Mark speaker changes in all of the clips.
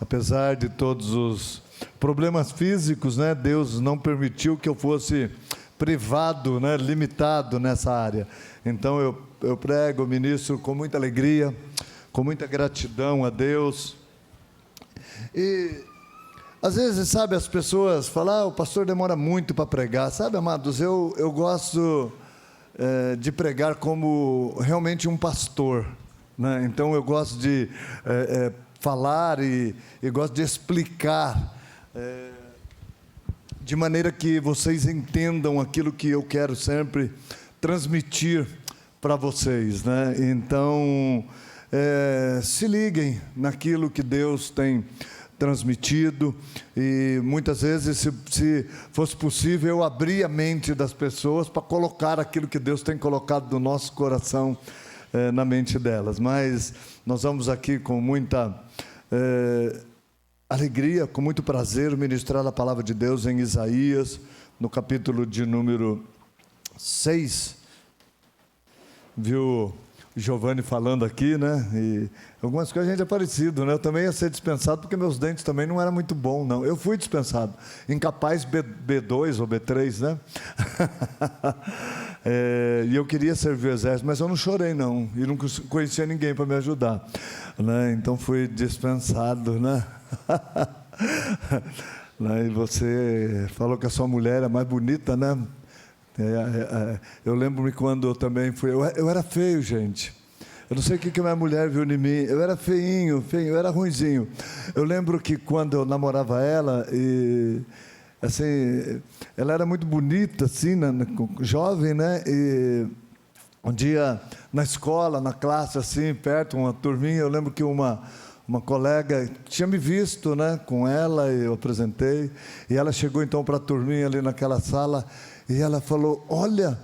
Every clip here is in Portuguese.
Speaker 1: Apesar de todos os problemas físicos, né, Deus não permitiu que eu fosse privado, né, limitado nessa área. Então eu prego, ministro com muita alegria, com muita gratidão a Deus. E às vezes, sabe, as pessoas falam, o pastor demora muito para pregar. Sabe, amados, eu gosto de pregar como realmente um pastor, né? Então eu gosto de falar e gosto de explicar de maneira que vocês entendam aquilo que eu quero sempre transmitir para vocês, né? Então, se liguem naquilo que Deus tem transmitido, e muitas vezes, se fosse possível, eu abrir a mente das pessoas para colocar aquilo que Deus tem colocado no nosso coração, na mente delas. Mas nós vamos aqui com muita alegria, com muito prazer, ministrar a palavra de Deus em Isaías, no capítulo de número 6, viu Giovanni falando aqui, né? E algumas coisas a gente é parecido, né? Eu também ia ser dispensado porque meus dentes também não eram muito bons, não. Eu fui dispensado, incapaz B2 ou B3, né? E eu queria servir o exército, mas eu não chorei, não. E não conhecia ninguém para me ajudar, né? Então fui dispensado, né? E você falou que a sua mulher é mais bonita, né? Eu lembro-me quando eu também fui. Eu era feio, gente. Eu não sei o que a minha mulher viu em mim. Eu era feinho, eu era ruinzinho. Eu lembro que quando eu namorava ela, e assim, ela era muito bonita, assim, jovem, né? E um dia na escola, na classe, assim, perto, uma turminha, eu lembro que uma colega tinha me visto, né, com ela, e eu apresentei, e ela chegou então para a turminha ali naquela sala, e ela falou, olha,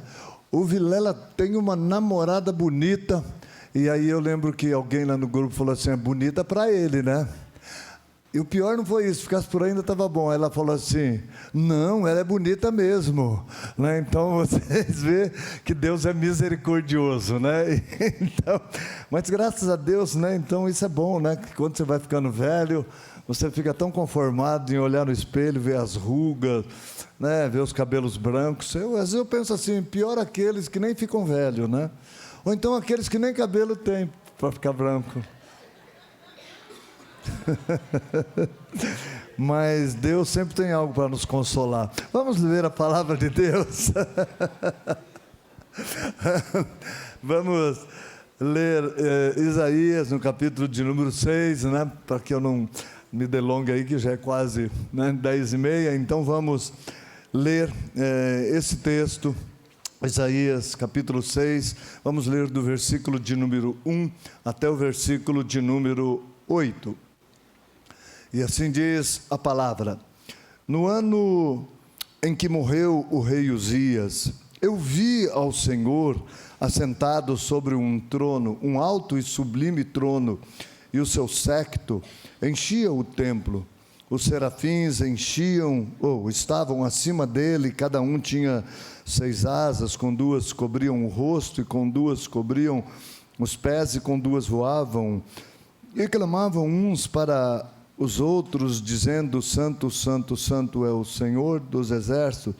Speaker 1: o Vilela tem uma namorada bonita. E aí eu lembro que alguém lá no grupo falou assim, é bonita para ele, né? E o pior não foi isso, ficasse por aí ainda estava bom. Aí ela falou assim, não, ela é bonita mesmo, né? Então vocês veem que Deus é misericordioso, né? Então, mas graças a Deus, né? Então isso é bom, né? Que quando você vai ficando velho, você fica tão conformado em olhar no espelho, ver as rugas, né? Ver os cabelos brancos. Às vezes eu penso assim, pior aqueles que nem ficam velhos, né? Ou então aqueles que nem cabelo têm para ficar branco. Mas Deus sempre tem algo para nos consolar. Vamos ler a palavra de Deus. Vamos ler Isaías no capítulo de número 6, né? Para que eu não me delongue aí, que já é quase, né, 10h30. Então vamos ler esse texto, Isaías capítulo 6. Vamos ler do versículo de número 1 até o versículo de número 8. E assim diz a palavra: no ano em que morreu o rei Uzias, eu vi ao Senhor assentado sobre um trono, um alto e sublime trono, e o seu séquito enchia o templo. Os serafins estavam acima dele, cada um tinha 6 asas, com 2 cobriam o rosto, e com 2 cobriam os pés, e com 2 voavam, e clamavam uns para os outros, dizendo, Santo, Santo, Santo é o Senhor dos exércitos,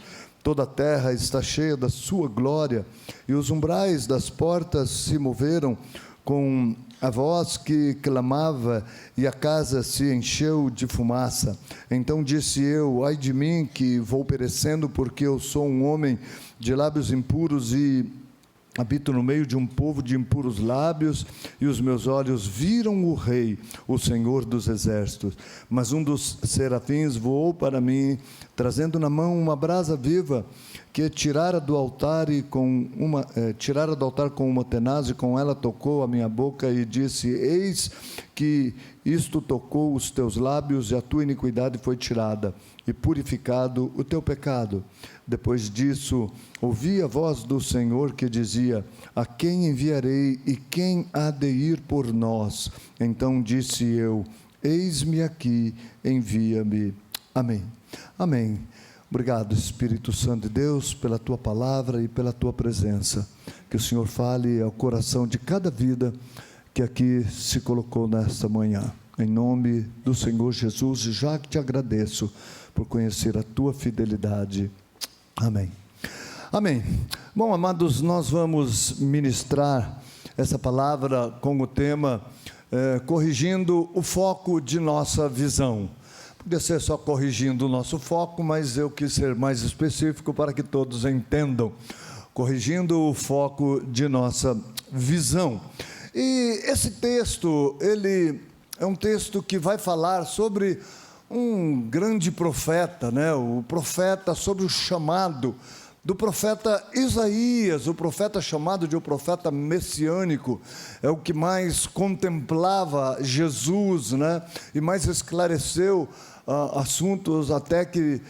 Speaker 1: toda a terra está cheia da sua glória. E os umbrais das portas se moveram com a voz que clamava, e a casa se encheu de fumaça. Então disse eu, ai de mim, que vou perecendo, porque eu sou um homem de lábios impuros, e habito no meio de um povo de impuros lábios, e os meus olhos viram o Rei, o Senhor dos exércitos. Mas um dos serafins voou para mim, trazendo na mão uma brasa viva, que tirara do altar com uma tenaz, e com ela tocou a minha boca, e disse, eis que isto tocou os teus lábios, e a tua iniquidade foi tirada, e purificado o teu pecado. Depois disso, ouvi a voz do Senhor que dizia, a quem enviarei, e quem há de ir por nós? Então disse eu, eis-me aqui, envia-me. Amém. Amém. Obrigado, Espírito Santo de Deus, pela tua palavra e pela tua presença. Que o Senhor fale ao coração de cada vida que aqui se colocou nesta manhã. em nome do Senhor Jesus, já que te agradeço por conhecer a tua fidelidade. Amém. Amém. Bom, amados, nós vamos ministrar essa palavra com o tema corrigindo o foco de nossa visão. Podia ser só corrigindo o nosso foco, mas eu quis ser mais específico para que todos entendam. Corrigindo o foco de nossa visão. E esse texto, ele é um texto que vai falar sobre um grande profeta, né? O profeta, sobre o chamado do profeta Isaías, o profeta chamado de o profeta messiânico, é o que mais contemplava Jesus, né? E mais esclareceu assuntos até que,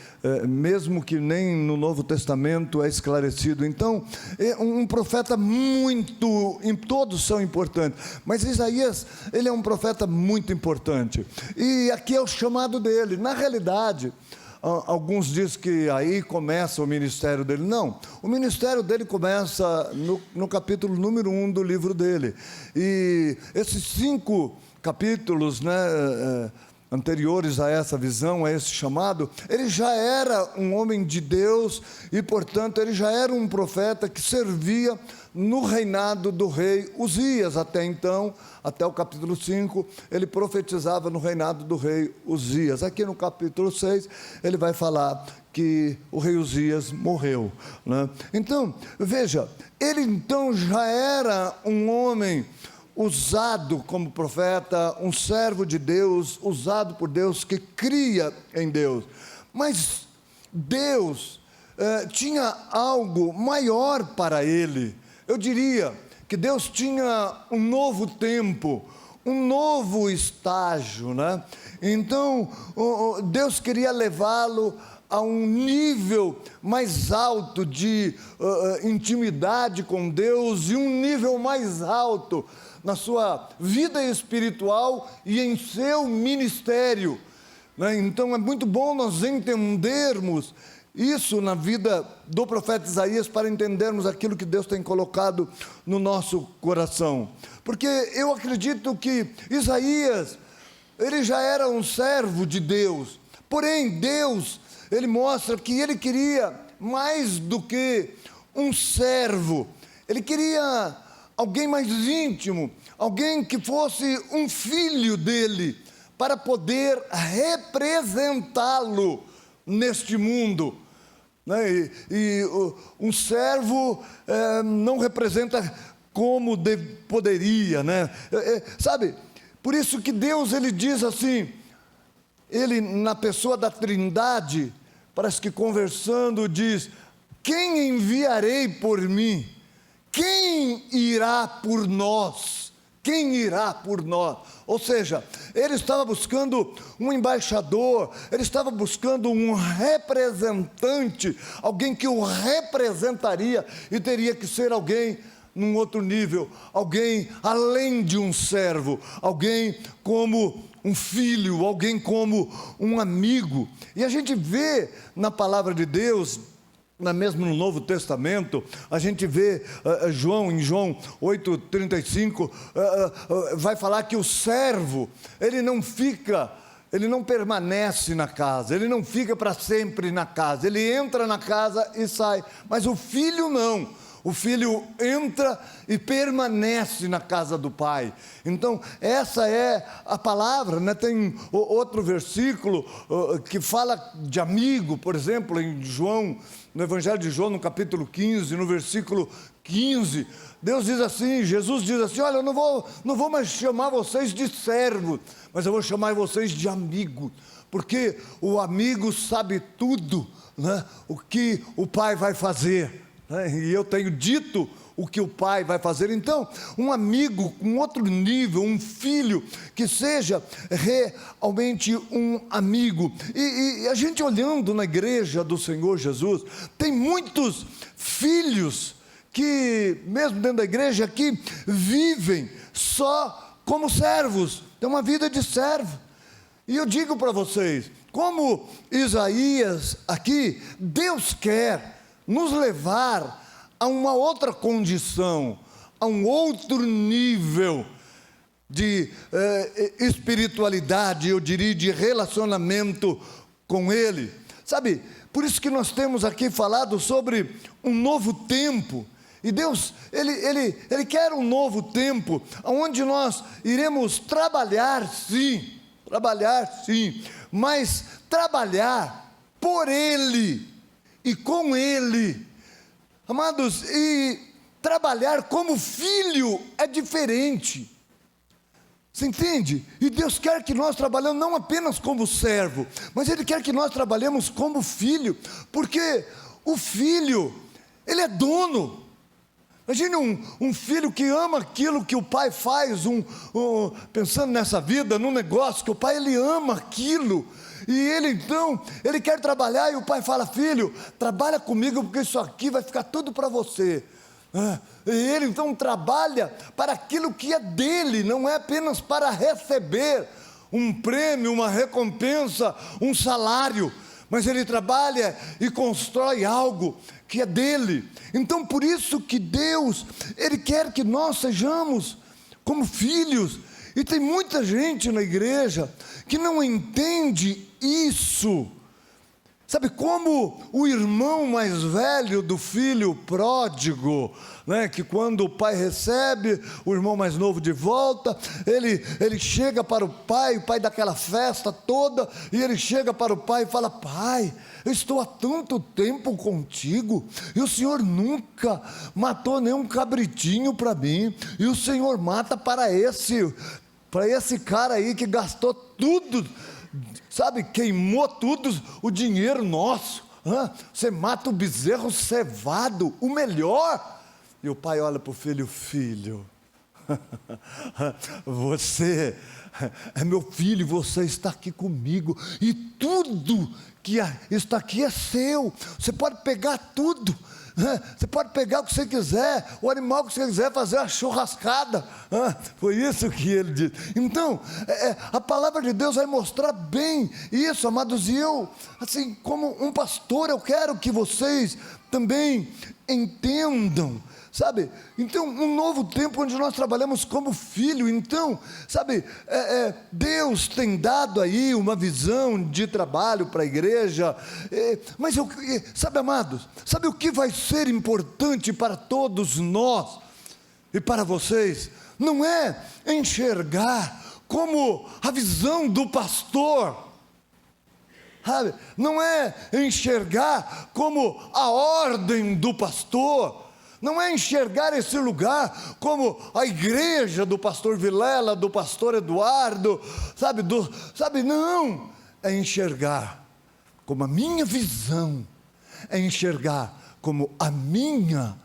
Speaker 1: mesmo que nem no Novo Testamento é esclarecido. Então, é um profeta muito, todos são importantes, mas Isaías, ele é um profeta muito importante, e aqui é o chamado dele. Na realidade, alguns dizem que aí começa o ministério dele. Não, o ministério dele começa no capítulo número 1 do livro dele, e esses 5 capítulos, né, anteriores a essa visão, a esse chamado, ele já era um homem de Deus e, portanto, ele já era um profeta que servia no reinado do rei Uzias. Até então, até o capítulo 5, ele profetizava no reinado do rei Uzias. Aqui no capítulo 6, ele vai falar que o rei Uzias morreu, né? Então, veja, ele então já era um homem usado como profeta, um servo de Deus, usado por Deus, que cria em Deus. Mas Deus tinha algo maior para ele. Eu diria que Deus tinha um novo tempo, um novo estágio, né? Então, Deus queria levá-lo a um nível mais alto de intimidade com Deus, e um nível mais alto na sua vida espiritual e em seu ministério, né? Então é muito bom nós entendermos isso na vida do profeta Isaías, para entendermos aquilo que Deus tem colocado no nosso coração, porque eu acredito que Isaías, ele já era um servo de Deus, porém Deus, ele mostra que ele queria mais do que um servo, ele queria alguém mais íntimo, alguém que fosse um filho dele, para poder representá-lo neste mundo, né? Um servo não representa como poderia, né? Sabe, por isso que Deus, ele diz assim, ele na pessoa da Trindade, parece que conversando, diz: quem enviarei por mim? Quem irá por nós? Quem irá por nós? Ou seja, ele estava buscando um embaixador, ele estava buscando um representante, alguém que o representaria, e teria que ser alguém num outro nível, alguém além de um servo, alguém como um filho, alguém como um amigo. E a gente vê na palavra de Deus, mesmo no Novo Testamento, a gente vê em João 8,35, vai falar que o servo, ele não permanece na casa, ele não fica para sempre na casa, ele entra na casa e sai, mas o filho não. O filho entra e permanece na casa do pai. Então, essa é a palavra, né? Tem outro versículo que fala de amigo, por exemplo, em João, no Evangelho de João, no capítulo 15, no versículo 15, Deus diz assim, Jesus diz assim: olha, eu não vou mais chamar vocês de servos, mas eu vou chamar vocês de amigo, porque o amigo sabe tudo, né? O que o pai vai fazer. E eu tenho dito o que o pai vai fazer. Então, um amigo com outro nível, um filho que seja realmente um amigo. E a gente olhando na igreja do Senhor Jesus, tem muitos filhos que, mesmo dentro da igreja, que vivem só como servos, tem uma vida de servo. E eu digo para vocês, como Isaías aqui, Deus quer nos levar a uma outra condição, a um outro nível. de espiritualidade, eu diria, de relacionamento com Ele. Sabe, por isso que nós temos aqui falado sobre um novo tempo. E Deus, Ele quer um novo tempo, onde nós iremos trabalhar sim, mas trabalhar por Ele e com Ele. Amados, e trabalhar como filho é diferente. Você entende? E Deus quer que nós trabalhemos não apenas como servo, mas Ele quer que nós trabalhemos como filho, porque o filho, ele é dono. Imagine um filho que ama aquilo que o pai faz, pensando nessa vida, num negócio, que o pai ele ama aquilo, e ele então, ele quer trabalhar, e o pai fala: filho, trabalha comigo, porque isso aqui vai ficar tudo para você. E ele então trabalha para aquilo que é dele, não é apenas para receber um prêmio, uma recompensa, um salário, mas ele trabalha e constrói algo que é dele. Então por isso que Deus, Ele quer que nós sejamos como filhos, e tem muita gente na igreja que não entende isso. Sabe, como o irmão mais velho do filho pródigo, né, que quando o pai recebe o irmão mais novo de volta, ele chega para o pai dá aquela festa toda, e ele chega para o pai e fala: pai, eu estou há tanto tempo contigo, e o Senhor nunca matou nenhum cabritinho para mim, e o Senhor mata para esse cara aí que gastou tudo, sabe, queimou tudo o dinheiro nosso. Você mata o bezerro cevado, o melhor. E o pai olha para o filho: filho, você é meu filho, você está aqui comigo, e tudo que está aqui é seu. Você pode pegar tudo, você pode pegar o que você quiser, o animal que você quiser, fazer a churrascada. Foi isso que ele disse. Então, a palavra de Deus vai mostrar bem isso, amados. E eu, assim, como um pastor, eu quero que vocês também entendam, sabe? Então, um novo tempo onde nós trabalhamos como filho. Então, sabe, Deus tem dado aí uma visão de trabalho para a igreja, mas sabe, amados, sabe o que vai ser importante para todos nós e para vocês? Não é enxergar como a visão do pastor, sabe? Não é enxergar como a ordem do pastor, não é enxergar esse lugar como a igreja do pastor Vilela, do pastor Eduardo, sabe, não, é enxergar como a minha visão, é enxergar como a minha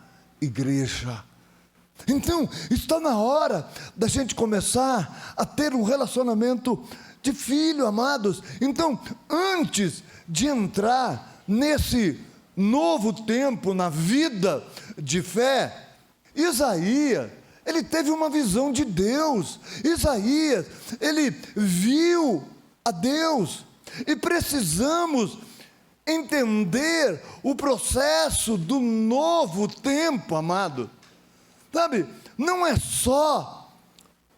Speaker 1: igreja. Então, está na hora da gente começar a ter um relacionamento de filho, amados. Então, antes de entrar nesse novo tempo na vida de fé, Isaías, ele teve uma visão de Deus. Isaías, ele viu a Deus, e precisamos entender o processo do novo tempo, amado. Sabe, não é só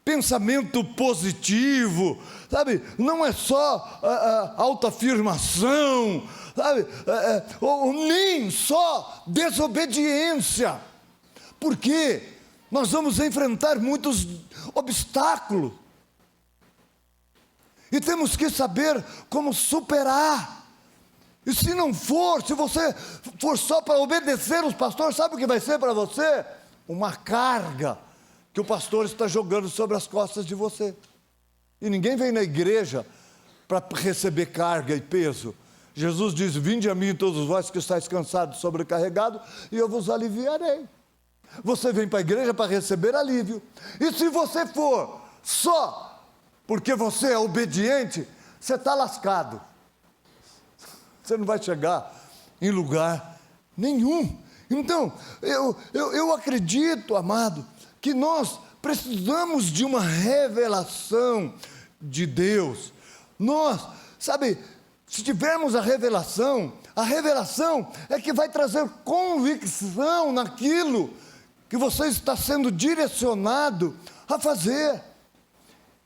Speaker 1: pensamento positivo, sabe, não é só autoafirmação, sabe, ou nem só desobediência, porque nós vamos enfrentar muitos obstáculos, e temos que saber como superar. E se você for só para obedecer os pastores, sabe o que vai ser para você? Uma carga que o pastor está jogando sobre as costas de você. E ninguém vem na igreja para receber carga e peso. Jesus diz: vinde a mim todos vós que estáis cansados, sobrecarregados, e eu vos aliviarei. Você vem para a igreja para receber alívio. E se você for só porque você é obediente, você está lascado. Você não vai chegar em lugar nenhum. Então, eu acredito, amado, que nós precisamos de uma revelação de Deus. Nós, sabe, se tivermos a revelação é que vai trazer convicção naquilo que você está sendo direcionado a fazer.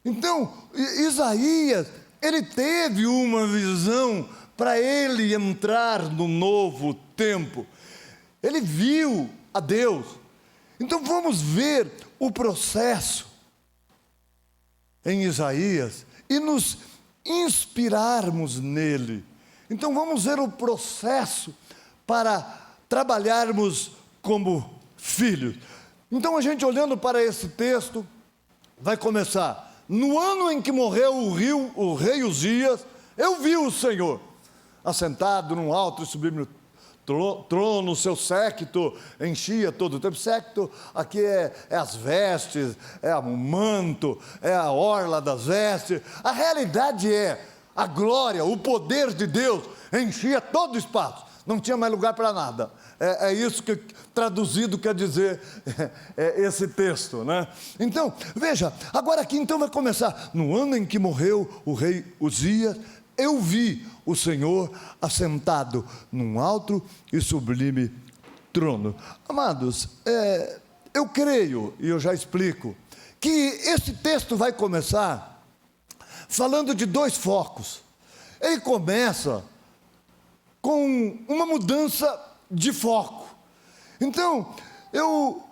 Speaker 1: Então, Isaías, ele teve uma visão para ele entrar no novo tempo. Ele viu a Deus. Então vamos ver o processo em Isaías e nos inspirarmos nele. Então vamos ver o processo para trabalharmos como filhos. Então a gente olhando para esse texto, vai começar. No ano em que morreu o rei Uzias, eu vi o Senhor assentado num alto e sublime trono, seu séquito enchia todo o tempo. Séquito aqui é as vestes, é o manto, é a orla das vestes. A realidade é a glória, o poder de Deus enchia todo o espaço, não tinha mais lugar para nada. É isso que traduzido quer dizer esse texto, né? Então, veja, agora aqui então vai começar. No ano em que morreu o rei Uzias, eu vi o Senhor assentado num alto e sublime trono. Amados, eu creio, e eu já explico, que esse texto vai começar falando de dois focos. Ele começa com uma mudança de foco. Então, eu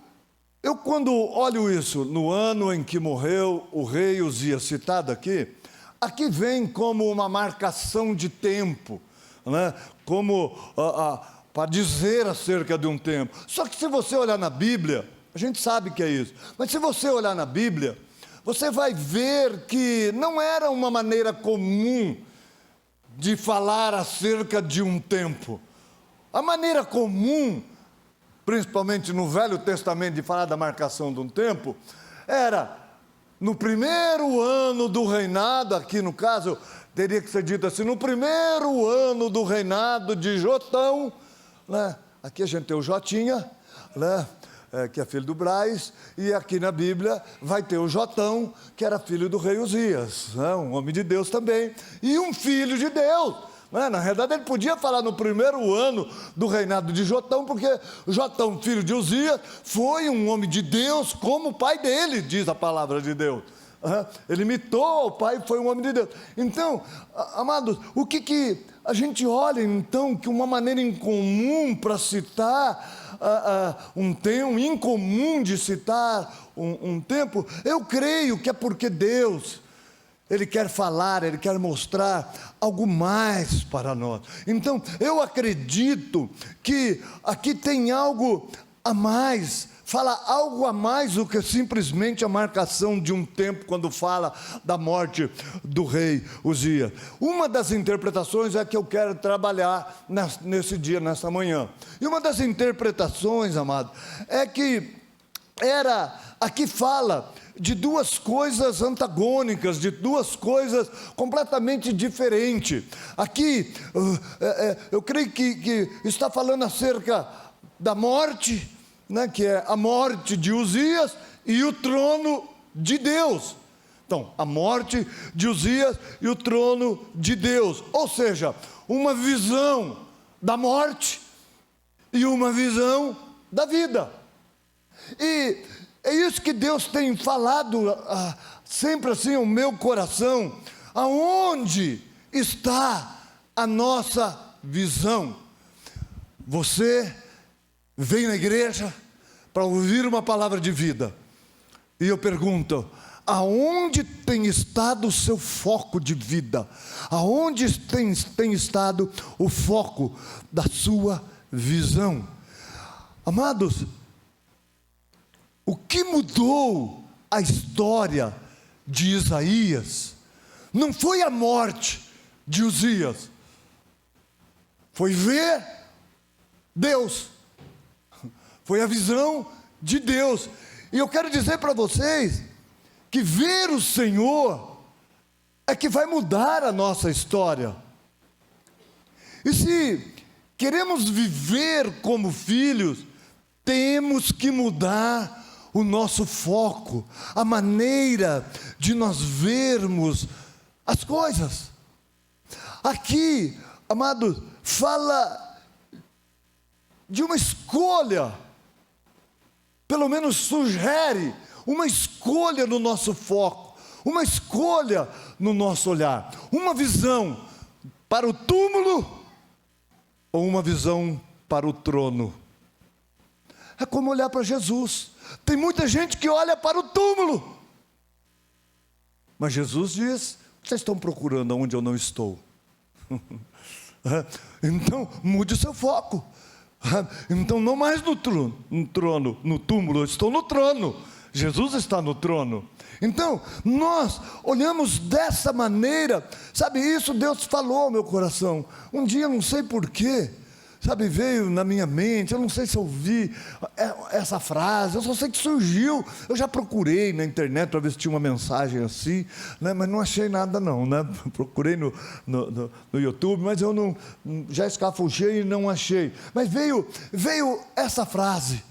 Speaker 1: quando olho isso, no ano em que morreu o rei Uzias, citado aqui vem como uma marcação de tempo, né? Como para dizer acerca de um tempo. Só que se você olhar na Bíblia, a gente sabe que é isso, mas se você olhar na Bíblia, você vai ver que não era uma maneira comum de falar acerca de um tempo. A maneira comum, principalmente no Velho Testamento, de falar da marcação de um tempo, era no primeiro ano do reinado, aqui no caso, teria que ser dito assim, no primeiro ano do reinado de Jotão, né? Aqui a gente tem o Jotinha, né? Que é filho do Braz, e aqui na Bíblia vai ter o Jotão, que era filho do rei Uzias, né? Um homem de Deus também, e um filho de Deus. Na realidade ele podia falar no primeiro ano do reinado de Jotão, porque Jotão, filho de Uzias, foi um homem de Deus como o pai dele, diz a palavra de Deus. Ele imitou o pai e foi um homem de Deus. Então, amados, o que a gente olha então, que uma maneira incomum para citar um tempo, incomum de citar um tempo, eu creio que é porque Deus, Ele quer falar, Ele quer mostrar algo mais para nós. Então, eu acredito que aqui tem algo a mais, fala algo a mais do que simplesmente a marcação de um tempo, quando fala da morte do rei Uzias. Uma das interpretações é que eu quero trabalhar nesse dia, nessa manhã. E uma das interpretações, amado, é que aqui fala de duas coisas antagônicas, de duas coisas completamente diferentes. Aqui, eu creio que está falando acerca da morte, né, que é a morte de Uzias e o trono de Deus. Então, a morte de Uzias e o trono de Deus. Ou seja, uma visão da morte e uma visão da vida. E é isso que Deus tem falado sempre assim ao meu coração. Aonde está a nossa visão? Você vem na igreja para ouvir uma palavra de vida, e eu pergunto: aonde tem estado o seu foco de vida? Aonde tem estado o foco da sua visão? Amados, o que mudou a história de Isaías não foi a morte de Uzias, foi ver Deus, foi a visão de Deus. E eu quero dizer para vocês que ver o Senhor é que vai mudar a nossa história. E se queremos viver como filhos, temos que mudar o nosso foco, a maneira de nós vermos as coisas. Aqui, amados, fala de uma escolha, pelo menos sugere uma escolha no nosso foco, uma escolha no nosso olhar, uma visão para o túmulo ou uma visão para o trono. É como olhar para Jesus. Tem muita gente que olha para o túmulo, mas Jesus diz: vocês estão procurando onde eu não estou. Então mude o seu foco. Então não mais no trono, no túmulo, eu estou no trono. Jesus está no trono. Então nós olhamos dessa maneira, sabe, isso Deus falou ao meu coração. Um dia, não sei porquê, sabe, veio na minha mente, eu não sei se eu ouvi essa frase, eu só sei que surgiu. Eu já procurei na internet para ver se tinha uma mensagem assim, né, mas não achei nada não, né? Procurei no YouTube, mas eu não, já escafuchei e não achei. Mas veio essa frase: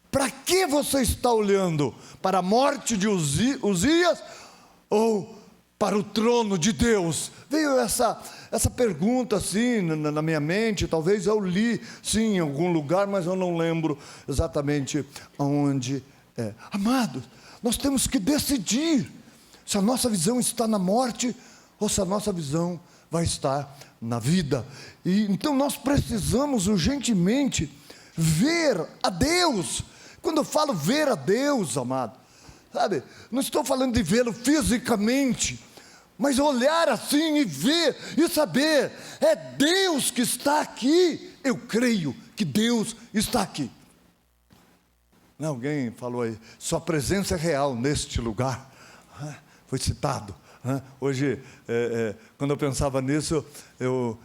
Speaker 1: para que você está olhando? Para a morte de Uzias ou para o trono de Deus? Veio essa pergunta assim na minha mente. Talvez eu li sim em algum lugar, mas eu não lembro exatamente aonde é. Amados, nós temos que decidir se a nossa visão está na morte ou se a nossa visão vai estar na vida. E então nós precisamos urgentemente ver a Deus. Quando eu falo ver a Deus, amado, sabe, não estou falando de vê-lo fisicamente, mas olhar assim e ver e saber: é Deus que está aqui. Eu creio que Deus está aqui. Alguém falou aí: sua presença é real neste lugar. Foi citado. Hoje, quando eu pensava nisso, eu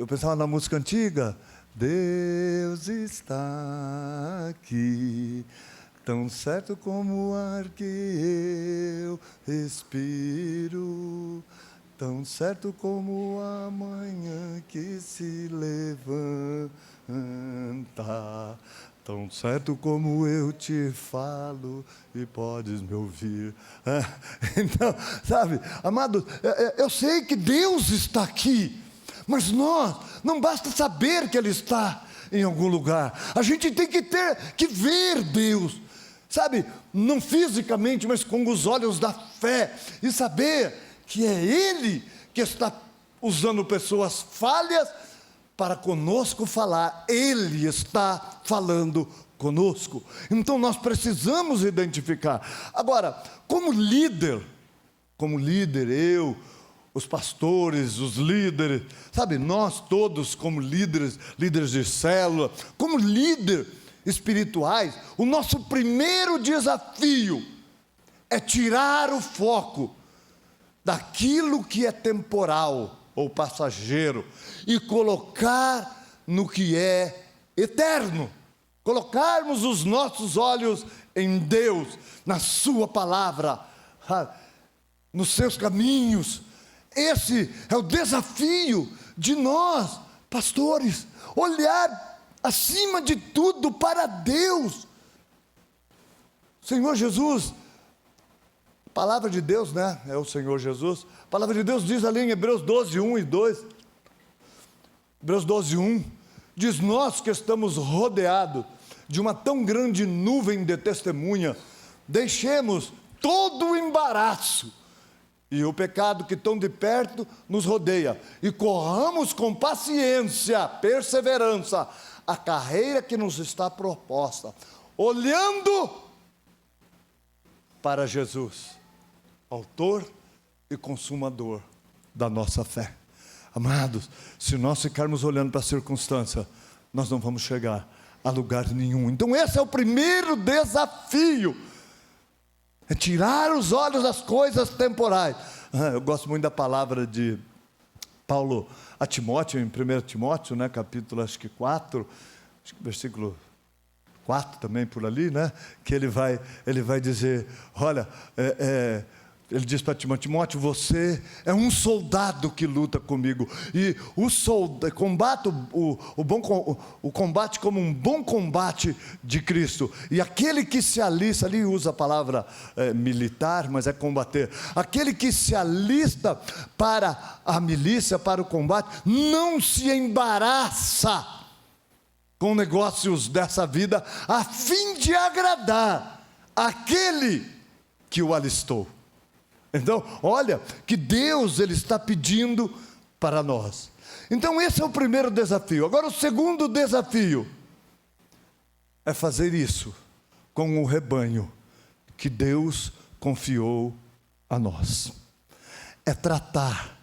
Speaker 1: pensava na música antiga: Deus está aqui, tão certo como o ar que eu respiro, tão certo como a manhã que se levanta, tão certo como eu te falo e podes me ouvir. Então, sabe, amados, eu sei que Deus está aqui, mas nós, não basta saber que Ele está em algum lugar, a gente tem que ter que ver Deus, sabe, não fisicamente, mas com os olhos da fé, e saber que é Ele que está usando pessoas falhas para conosco falar. Ele está falando conosco. Então nós precisamos identificar. Agora, como líder, eu, os pastores, os líderes, sabe, nós todos como líderes de célula, como líderes espirituais, o nosso primeiro desafio é tirar o foco daquilo que é temporal ou passageiro e colocar no que é eterno. Colocarmos os nossos olhos em Deus, na sua palavra, nos seus caminhos. Esse é o desafio de nós, pastores, olhar acima de tudo para Deus. Senhor Jesus, a palavra de Deus, né? É o Senhor Jesus. A palavra de Deus diz ali em Hebreus 12, 1 e 2. Hebreus 12, 1. Diz: nós que estamos rodeados de uma tão grande nuvem de testemunha, deixemos todo o embaraço e o pecado que tão de perto nos rodeia, e corramos com paciência, perseverança, a carreira que nos está proposta, olhando para Jesus, autor e consumador da nossa fé. Amados, se nós ficarmos olhando para a circunstância, nós não vamos chegar a lugar nenhum. Então esse é o primeiro desafio, é tirar os olhos das coisas temporais. Eu gosto muito da palavra de Paulo a Timóteo, em 1 Timóteo, né, capítulo acho que 4, acho que versículo 4 também por ali, né, que ele vai dizer: olha, ele diz para Timóteo: você é um soldado que luta comigo, e combate o combate como um bom combate de Cristo, e aquele que se alista, ali usa a palavra militar, mas é combater, aquele que se alista para a milícia, para o combate, não se embaraça com negócios dessa vida, a fim de agradar aquele que o alistou. Então, olha, que Deus Ele está pedindo para nós. Então esse é o primeiro desafio. Agora o segundo desafio é fazer isso com o rebanho que Deus confiou a nós. É tratar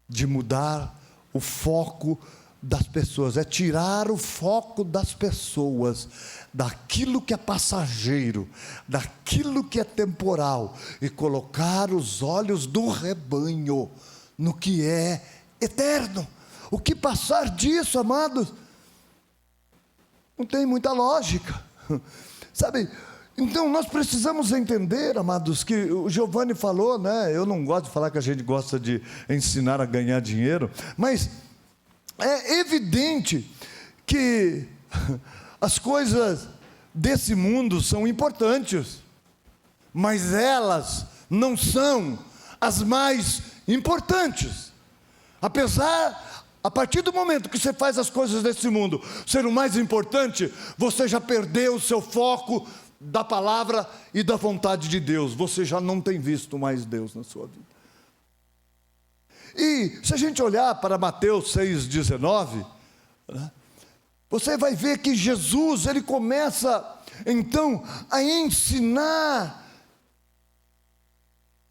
Speaker 1: de mudar o foco das pessoas, é tirar o foco das pessoas, daquilo que é passageiro, daquilo que é temporal, e colocar os olhos do rebanho no que é eterno. O que passar disso, amados, não tem muita lógica, sabe? Então nós precisamos entender, amados, que o Giovanni falou, né? Eu não gosto de falar que a gente gosta de ensinar a ganhar dinheiro, mas é evidente que as coisas desse mundo são importantes, mas elas não são as mais importantes. A partir do momento que você faz as coisas desse mundo ser o mais importante, você já perdeu o seu foco da palavra e da vontade de Deus. Você já não tem visto mais Deus na sua vida. E se a gente olhar para Mateus 6,19, né, você vai ver que Jesus, Ele começa então a ensinar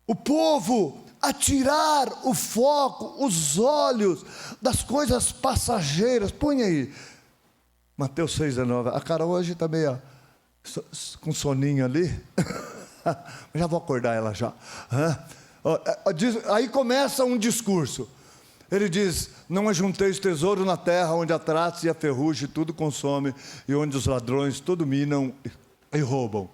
Speaker 1: o povo a tirar o foco, os olhos das coisas passageiras. Põe aí, Mateus 6,19. A cara hoje está meio com soninho ali. Já vou acordar ela já. Aí começa um discurso. Ele diz: não ajunteis tesouro na terra, onde a traça e a ferrugem tudo consome, e onde os ladrões tudo minam e roubam.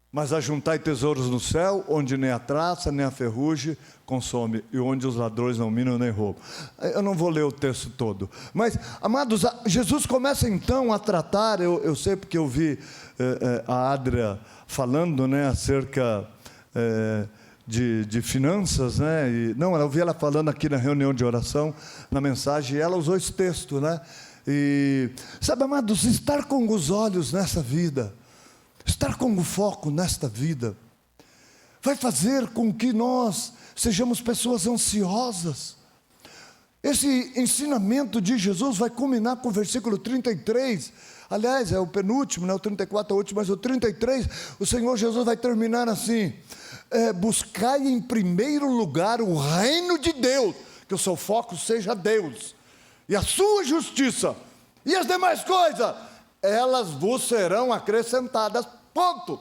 Speaker 1: Mas ajuntai tesouros no céu, onde nem a traça nem a ferrugem consome, e onde os ladrões não minam nem roubam. Eu não vou ler o texto todo, mas, amados, Jesus começa então a tratar, eu sei porque eu vi a Adria falando, né, acerca de finanças, né? Eu vi ela falando aqui na reunião de oração, na mensagem, e ela usou esse texto, né? E, sabe, amados, estar com os olhos nessa vida, estar com o foco nesta vida, vai fazer com que nós sejamos pessoas ansiosas. Esse ensinamento de Jesus vai culminar com o versículo 33, aliás, é o penúltimo, né? O 34 é o último, mas o 33, o Senhor Jesus vai terminar assim: buscai em primeiro lugar o reino de Deus, que o seu foco seja Deus, e a sua justiça, e as demais coisas, elas vos serão acrescentadas, ponto.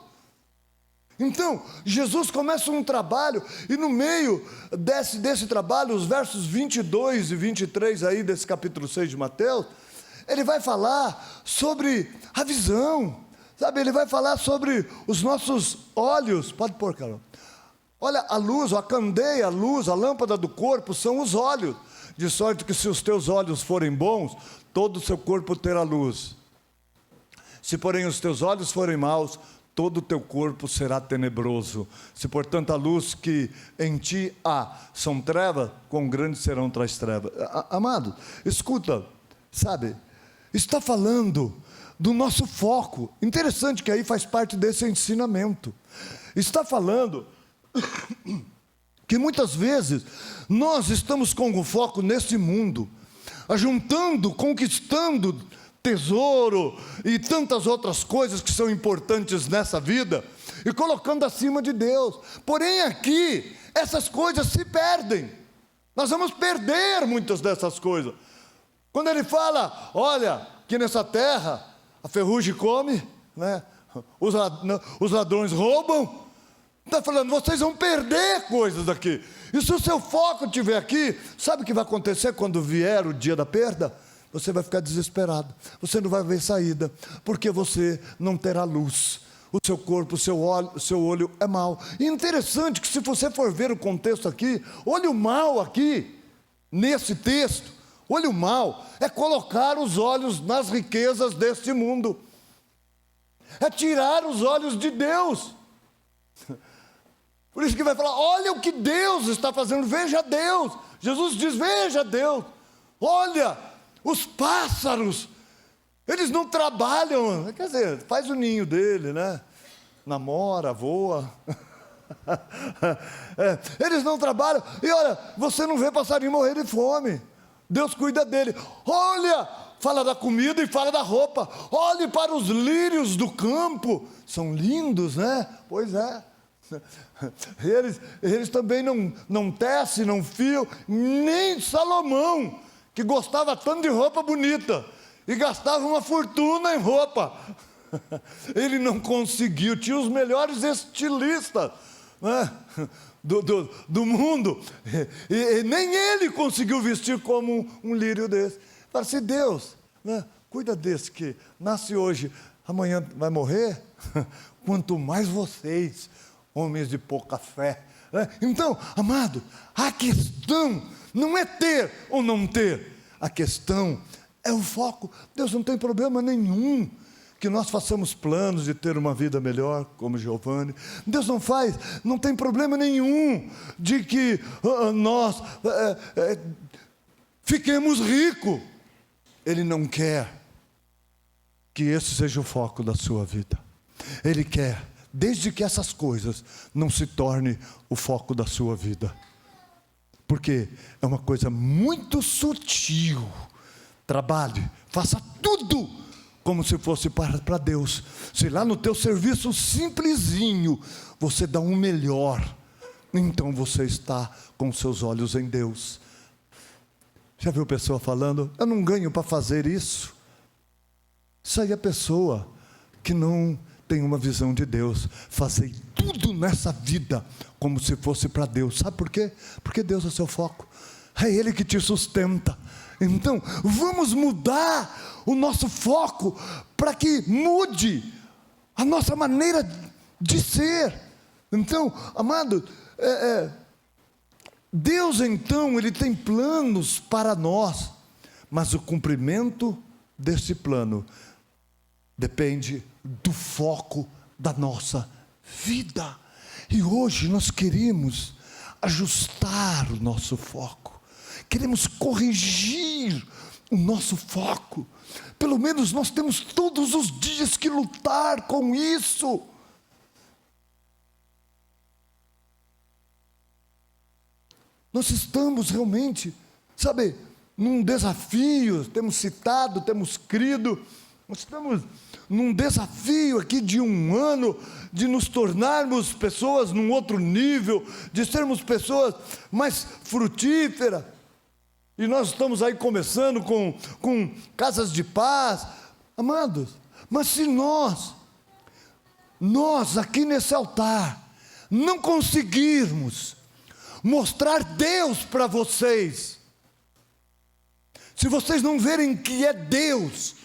Speaker 1: Então, Jesus começa um trabalho, e no meio desse trabalho, os versos 22 e 23 aí desse capítulo 6 de Mateus, ele vai falar sobre a visão, sabe? Ele vai falar sobre os nossos olhos. Pode pôr, Carol. Olha, a luz, a candeia, a luz, a lâmpada do corpo são os olhos, de sorte que se os teus olhos forem bons, todo o seu corpo terá luz. Se porém os teus olhos forem maus, todo o teu corpo será tenebroso. Se portanto a luz que em ti há são trevas, quão grandes serão tais trevas. Amado, escuta, sabe, está falando do nosso foco. Interessante que aí faz parte desse ensinamento. Está falando que muitas vezes nós estamos com o foco nesse mundo, ajuntando, conquistando tesouro e tantas outras coisas que são importantes nessa vida, e colocando acima de Deus. Porém aqui, essas coisas se perdem. Nós vamos perder muitas dessas coisas. Quando ele fala, olha, que nessa terra a ferrugem come, né? Os ladrões roubam, está falando, vocês vão perder coisas aqui. E se o seu foco estiver aqui, sabe o que vai acontecer quando vier o dia da perda? Você vai ficar desesperado, você não vai ver saída, porque você não terá luz. O seu corpo, o seu olho é mau. E interessante que se você for ver o contexto aqui, olho mau aqui, nesse texto, olho mau é colocar os olhos nas riquezas deste mundo, é tirar os olhos de Deus. Por isso que vai falar, olha o que Deus está fazendo, veja Deus. Jesus diz, veja Deus, olha, os pássaros, eles não trabalham, quer dizer, faz o ninho dele, né? Namora, voa, Eles não trabalham, e olha, você não vê passarinho morrer de fome, Deus cuida dele. Olha, fala da comida e fala da roupa. Olhe para os lírios do campo, são lindos, né? Pois é. Eles também não tecem, não fiam, nem Salomão, que gostava tanto de roupa bonita e gastava uma fortuna em roupa, ele não conseguiu. Tinha os melhores estilistas, né, do mundo, e nem ele conseguiu vestir como um lírio desse. Fala assim, Deus, né, cuida desse que nasce hoje, amanhã vai morrer, quanto mais vocês, homens de pouca fé, né? Então, amado, a questão não é ter ou não ter, a questão é o foco. Deus não tem problema nenhum que nós façamos planos de ter uma vida melhor, como Giovanni. Deus não tem problema nenhum de que nós fiquemos ricos. Ele não quer que esse seja o foco da sua vida. Ele quer, desde que essas coisas não se tornem o foco da sua vida. Porque é uma coisa muito sutil. Trabalhe, faça tudo como se fosse para Deus. Se lá no teu serviço simplesinho, você dá um melhor, então você está com seus olhos em Deus. Já viu pessoa falando, eu não ganho para fazer isso? Isso aí é pessoa que não tem uma visão de Deus. Fazer tudo nessa vida como se fosse para Deus. Sabe por quê? Porque Deus é seu foco, é Ele que te sustenta. Então vamos mudar o nosso foco para que mude a nossa maneira de ser. Então, amado, Deus então, Ele tem planos para nós, mas o cumprimento desse plano depende do foco da nossa vida. E hoje nós queremos ajustar o nosso foco, queremos corrigir o nosso foco. Pelo menos nós temos todos os dias que lutar com isso. Nós estamos realmente, sabe, num desafio. Temos citado, temos crido, nós estamos num desafio aqui de um ano, de nos tornarmos pessoas num outro nível, de sermos pessoas mais frutíferas. E nós estamos aí começando com casas de paz, amados. Mas se nós aqui nesse altar, não conseguirmos mostrar Deus para vocês, se vocês não verem que é Deus,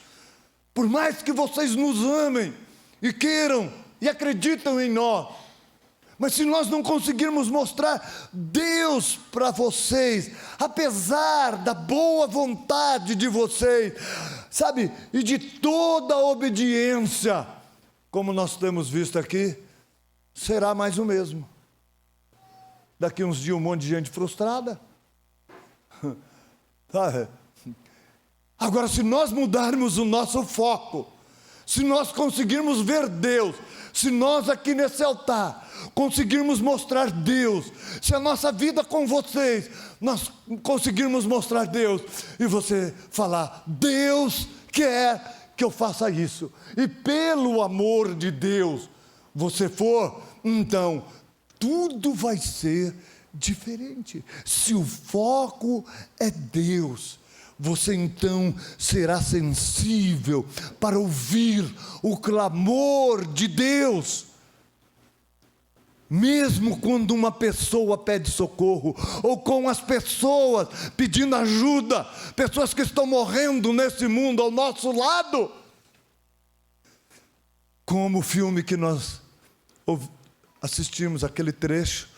Speaker 1: por mais que vocês nos amem e queiram e acreditam em nós, mas se nós não conseguirmos mostrar Deus para vocês, apesar da boa vontade de vocês, sabe, e de toda a obediência, como nós temos visto aqui, será mais o mesmo. Daqui uns dias um monte de gente frustrada. Agora, se nós mudarmos o nosso foco, se nós conseguirmos ver Deus, se nós aqui nesse altar conseguirmos mostrar Deus, se a nossa vida com vocês, nós conseguirmos mostrar Deus, e você falar, Deus quer que eu faça isso, e pelo amor de Deus, você for, então, tudo vai ser diferente. Se o foco é Deus, você então será sensível para ouvir o clamor de Deus. Mesmo quando uma pessoa pede socorro, ou com as pessoas pedindo ajuda, pessoas que estão morrendo nesse mundo ao nosso lado. Como o filme que nós assistimos, aquele trecho,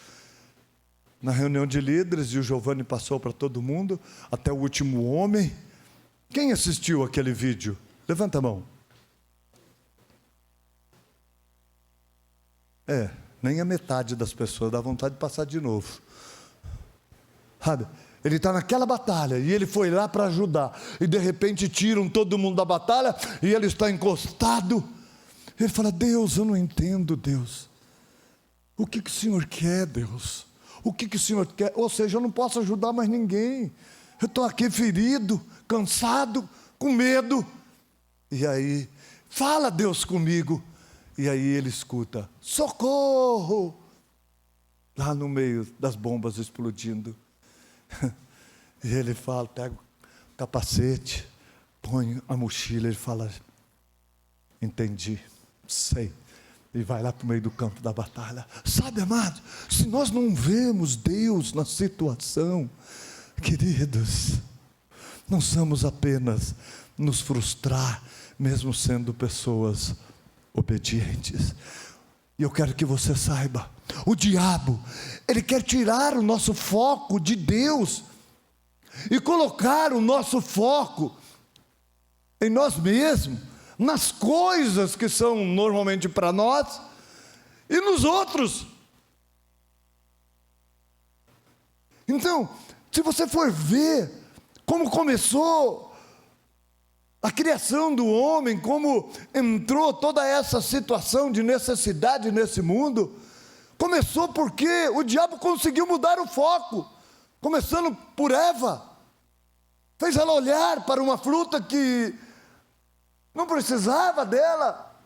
Speaker 1: na reunião de líderes, e o Giovanni passou para todo mundo, até o último homem. Quem assistiu aquele vídeo? Levanta a mão. Nem a metade das pessoas dá vontade de passar de novo. Sabe? Ele está naquela batalha, e ele foi lá para ajudar, e de repente tiram todo mundo da batalha, e ele está encostado. Ele fala, Deus, eu não entendo, Deus. O que o Senhor quer, Deus? O que o Senhor quer? Ou seja, eu não posso ajudar mais ninguém. Eu estou aqui ferido, cansado, com medo. E aí, fala Deus comigo. E aí ele escuta, socorro! Lá no meio das bombas explodindo. E ele fala, pega o capacete, põe a mochila, ele fala, entendi, sei. E vai lá para o meio do campo da batalha. Sabe, amado, se nós não vemos Deus na situação, queridos, não vamos apenas nos frustrar, mesmo sendo pessoas obedientes. E eu quero que você saiba, o diabo, ele quer tirar o nosso foco de Deus, e colocar o nosso foco em nós mesmos, nas coisas que são normalmente para nós, e nos outros. Então, se você for ver como começou a criação do homem, como entrou toda essa situação de necessidade nesse mundo, começou porque o diabo conseguiu mudar o foco, começando por Eva, fez ela olhar para uma fruta que não precisava dela,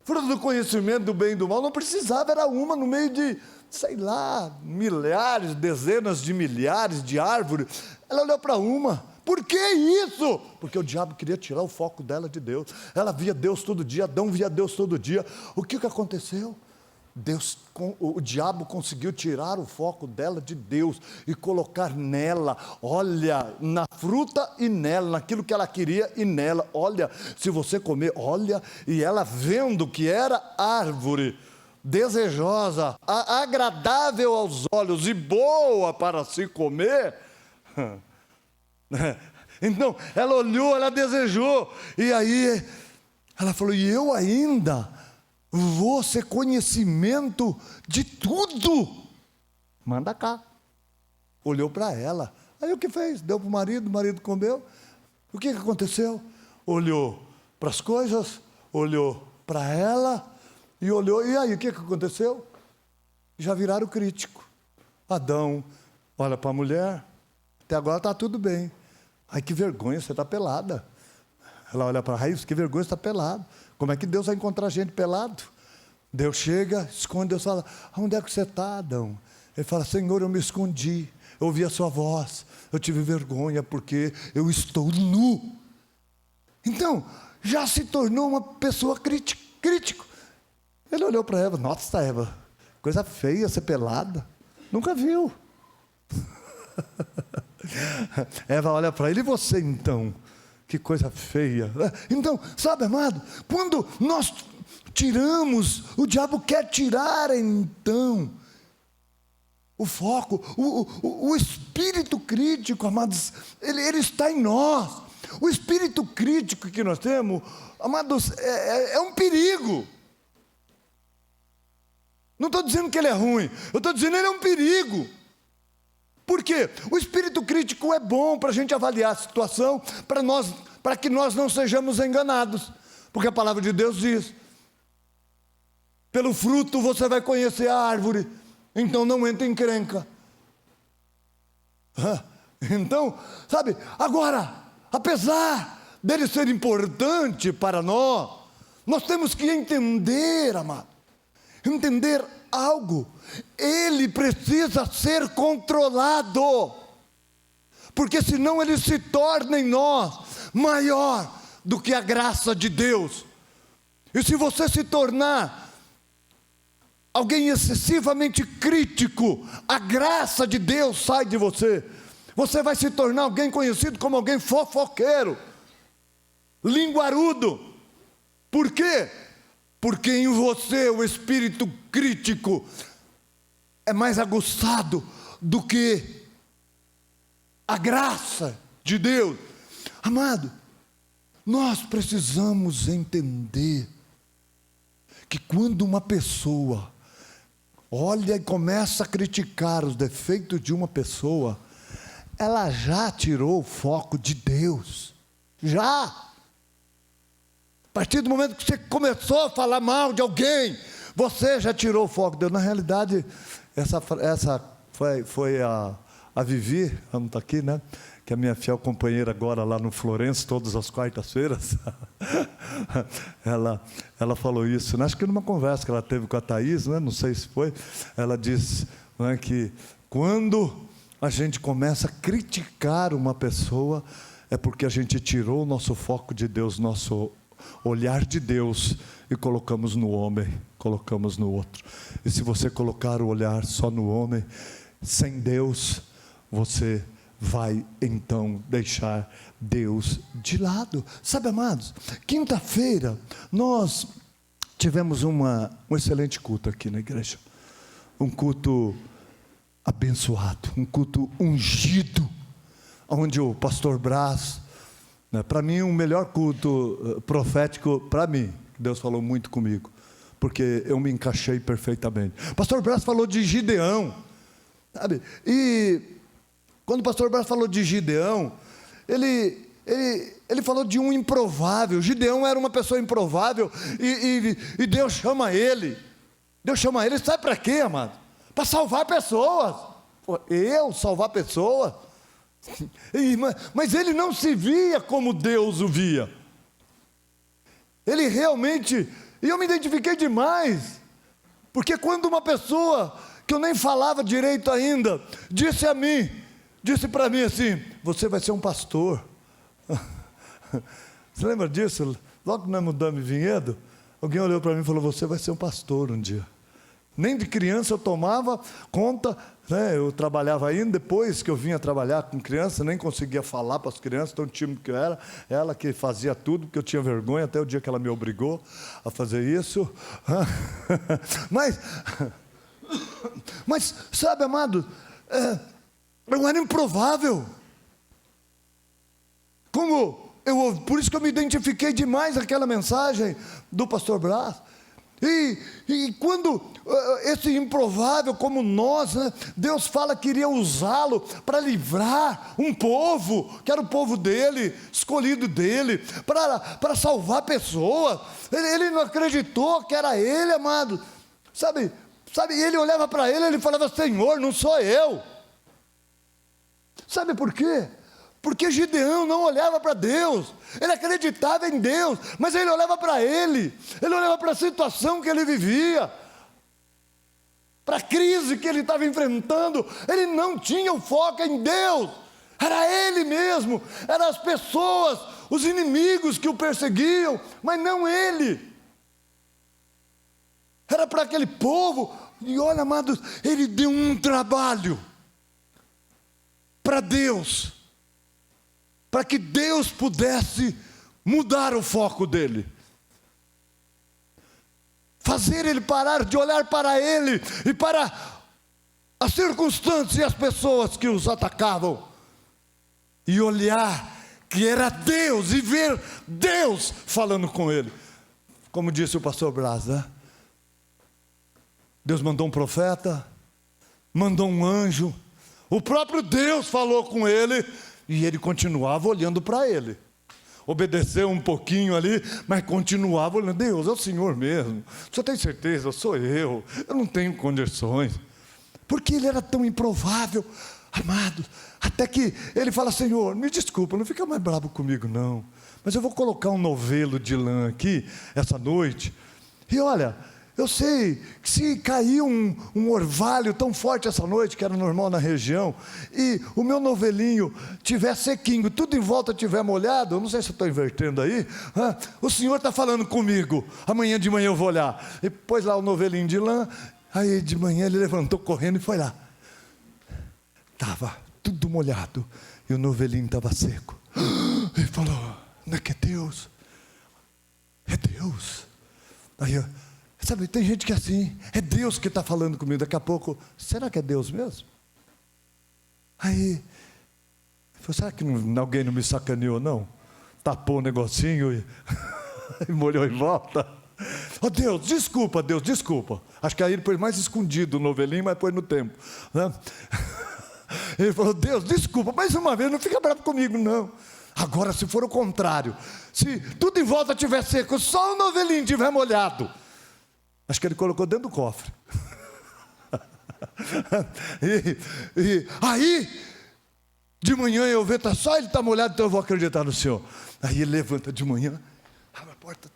Speaker 1: fruta do conhecimento do bem e do mal, não precisava, era uma no meio de, sei lá, milhares, dezenas de milhares de árvores, ela olhou para uma. Por que isso? Porque o diabo queria tirar o foco dela de Deus. Ela via Deus todo dia, Adão via Deus todo dia. O que aconteceu? O diabo conseguiu tirar o foco dela de Deus e colocar nela, olha, na fruta e nela, naquilo que ela queria e nela, olha, se você comer, olha, e ela vendo que era árvore desejosa, agradável aos olhos e boa para se comer, então ela olhou, ela desejou, e aí ela falou, e eu ainda vou ser conhecimento de tudo, manda cá. Olhou para ela, aí o que fez? Deu para o marido comeu. O que aconteceu? Olhou para as coisas, olhou para ela, e olhou, e aí o que aconteceu? Já viraram crítico. Adão olha para a mulher, até agora está tudo bem. Ai, que vergonha, você está pelada. Ela olha para a raiz, que vergonha, você está pelado. Como é que Deus vai encontrar gente pelado? Deus chega, esconde, Deus fala, onde é que você está, Adão? Ele fala, Senhor, eu me escondi, eu ouvi a sua voz, eu tive vergonha porque eu estou nu. Então, já se tornou uma pessoa crítico. Ele olhou para Eva, nossa, Eva, coisa feia ser pelada, nunca viu. Eva olha para ele, e você então? Que coisa feia. Então, sabe, amado, quando nós tiramos, o diabo quer tirar então o foco, o espírito crítico, amados, ele está em nós. O espírito crítico que nós temos, amados, é um perigo. Não estou dizendo que ele é ruim, eu estou dizendo que ele é um perigo. Por quê? O espírito crítico é bom para a gente avaliar a situação, para que nós não sejamos enganados, porque a palavra de Deus diz, pelo fruto você vai conhecer a árvore, então não entre em encrenca. Então, sabe, agora, apesar dele ser importante para nós temos que entender, amado, entender algo, ele precisa ser controlado, porque senão ele se torna em nós maior do que a graça de Deus. E se você se tornar alguém excessivamente crítico, a graça de Deus sai de você. Você vai se tornar alguém conhecido como alguém fofoqueiro, linguarudo. Por quê? Porque em você o espírito crítico é mais aguçado do que a graça de Deus. Amado, nós precisamos entender que quando uma pessoa olha e começa a criticar os defeitos de uma pessoa, ela já tirou o foco de Deus. Já. A partir do momento que você começou a falar mal de alguém, Você já tirou o foco de Deus. Na realidade, essa foi a Vivi, ela não está aqui, né? Que é a minha fiel companheira agora lá no Florença, todas as quartas-feiras. ela falou isso, né? Acho que numa conversa que ela teve com a Thaís, né? Não sei se foi. Ela disse, né, que quando a gente começa a criticar uma pessoa, é porque a gente tirou o nosso foco de Deus, nosso olhar de Deus, e colocamos no homem, colocamos no outro. E se você colocar o olhar só no homem, sem Deus, você vai então deixar Deus de lado. Sabe, amados, quinta-feira nós tivemos um excelente culto aqui na igreja. Um culto abençoado, um culto ungido, onde o pastor Brás, né, para mim, o melhor culto profético, para mim, Deus falou muito comigo, porque eu me encaixei perfeitamente. O pastor Brás falou de Gideão, sabe? E quando o pastor Brás falou de Gideão, ele falou de um improvável. Gideão era uma pessoa improvável, e Deus chama ele. Deus chama ele, sabe para quê, amado? Para salvar pessoas. Eu salvar pessoas? Mas ele não se via como Deus o via. Ele realmente, e eu me identifiquei demais, porque quando uma pessoa que eu nem falava direito ainda, disse para mim assim: você vai ser um pastor. Você lembra disso? Logo que nós mudamos de Vinhedo, alguém olhou para mim e falou: você vai ser um pastor um dia. Nem de criança eu tomava conta, né? Eu trabalhava ainda, depois que eu vinha trabalhar com criança, nem conseguia falar para as crianças, tão tímido que eu era. Ela que fazia tudo, porque eu tinha vergonha, até o dia que ela me obrigou a fazer isso. Mas sabe, amado, eu era improvável. Por isso que eu me identifiquei demais com aquela mensagem do pastor Brás. E quando esse improvável como nós, né, Deus fala que iria usá-lo para livrar um povo, que era o povo dele, escolhido dele, para salvar pessoas. Ele não acreditou que era ele, amado. Sabe, ele olhava para ele, ele falava: Senhor, não sou eu. Sabe por quê? Porque Gideão não olhava para Deus. Ele acreditava em Deus, mas ele olhava para ele olhava para a situação que ele vivia, para a crise que ele estava enfrentando. Ele não tinha o foco em Deus, era ele mesmo, eram as pessoas, os inimigos que o perseguiam, mas não ele. Era para aquele povo. E olha, amados, ele deu um trabalho para Deus, para que Deus pudesse mudar o foco dele, fazer ele parar de olhar para ele e para as circunstâncias e as pessoas que os atacavam, e olhar que era Deus e ver Deus falando com ele. Como disse o pastor Brás, né? Deus mandou um profeta, mandou um anjo, o próprio Deus falou com ele, e ele continuava olhando para ele. Obedeceu um pouquinho ali, mas continuava olhando. Deus, é o Senhor mesmo. O senhor tem certeza? Sou eu não tenho condições. Porque ele era tão improvável, amado, até que ele fala: Senhor, me desculpa, não fica mais bravo comigo não, mas eu vou colocar um novelo de lã aqui essa noite, e olha, eu sei que se cair um orvalho tão forte essa noite, que era normal na região, e o meu novelinho estiver sequinho, tudo em volta estiver molhado, eu não sei se eu estou invertendo aí, o Senhor está falando comigo, amanhã de manhã eu vou olhar. E pôs lá o novelinho de lã, aí de manhã ele levantou correndo e foi lá. Estava tudo molhado, e o novelinho estava seco. Ele falou: não é que é Deus? É Deus. Aí eu... Sabe, tem gente que é assim, é Deus que está falando comigo. Daqui a pouco, será que é Deus mesmo? Aí, será que alguém não me sacaneou não? Tapou o negocinho e molhou em volta. Oh Deus, desculpa, Deus, desculpa. Acho que aí ele pôs mais escondido o novelinho, mas pôs no tempo, né? Ele falou: Deus, desculpa, mais uma vez, não fica bravo comigo não. Agora, se for o contrário, se tudo em volta estiver seco, só o novelinho estiver molhado, Acho que ele colocou dentro do cofre. e aí, de manhã eu vejo, só ele está molhado, então eu vou acreditar no Senhor. Aí ele levanta de manhã, abre a porta,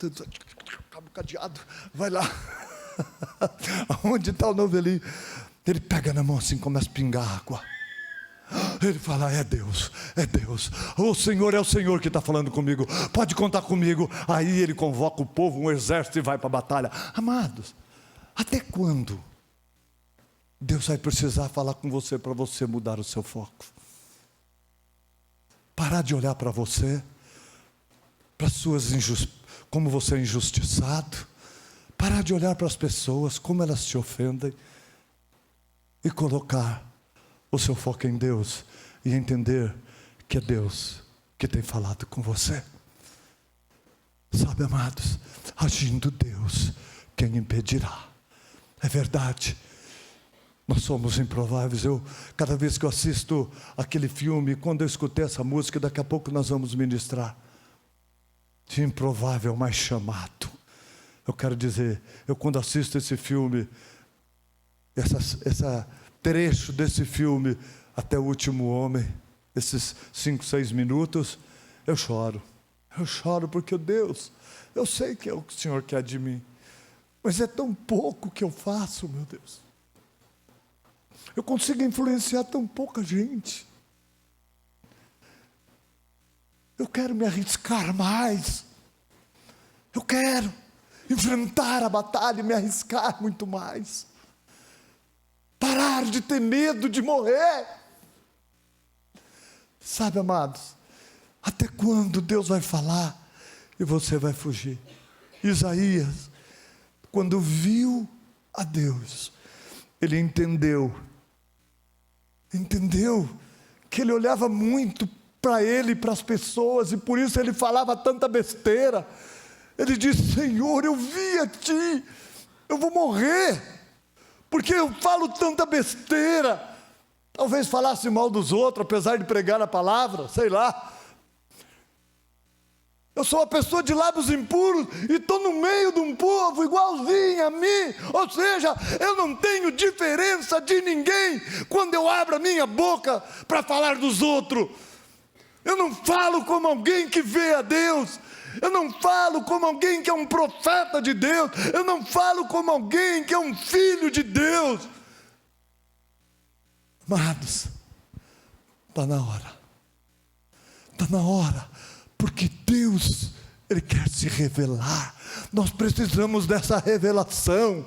Speaker 1: acaba o cadeado, vai lá. Onde está o novelinho? Ele pega na mão assim, começa a pingar água. Ele fala, é Deus, o Senhor é o Senhor que está falando comigo, pode contar comigo. Aí ele convoca o povo, um exército, e vai para a batalha. Amados, até quando Deus vai precisar falar com você para você mudar o seu foco? Parar de olhar para você, para suas como você é injustiçado, parar de olhar para as pessoas, como elas te ofendem, e colocar o seu foco em Deus, e entender que é Deus que tem falado com você. Sabe, amados, agindo Deus, quem impedirá? É verdade, nós somos improváveis. Cada vez que eu assisto aquele filme, quando eu escutei essa música, daqui a pouco nós vamos ministrar, de improvável mais chamado. Eu quero dizer, eu quando assisto esse filme, essa trecho desse filme, Até o Último Homem, esses 5, 6 minutos, eu choro porque Deus, eu sei que é o que o Senhor quer de mim, mas é tão pouco que eu faço, meu Deus. Eu consigo influenciar tão pouca gente. Eu quero me arriscar mais. Eu quero enfrentar a batalha e me arriscar muito mais. Parar de ter medo de morrer. Sabe, amados, até quando Deus vai falar e você vai fugir? Isaías, quando viu a Deus, ele entendeu que ele olhava muito para ele e para as pessoas, e por isso ele falava tanta besteira. Ele disse, Senhor, eu vi a Ti, eu vou morrer, porque eu falo tanta besteira. Talvez falasse mal dos outros, apesar de pregar a palavra, sei lá. Eu sou uma pessoa de lábios impuros e estou no meio de um povo igualzinho a mim. Ou seja, eu não tenho diferença de ninguém quando eu abro a minha boca para falar dos outros. Eu não falo como alguém que vê a Deus. Eu não falo como alguém que é um profeta de Deus. Eu não falo como alguém que é um filho de Deus. Amados, está na hora. Está na hora. Porque Deus, Ele quer se revelar. Nós precisamos dessa revelação.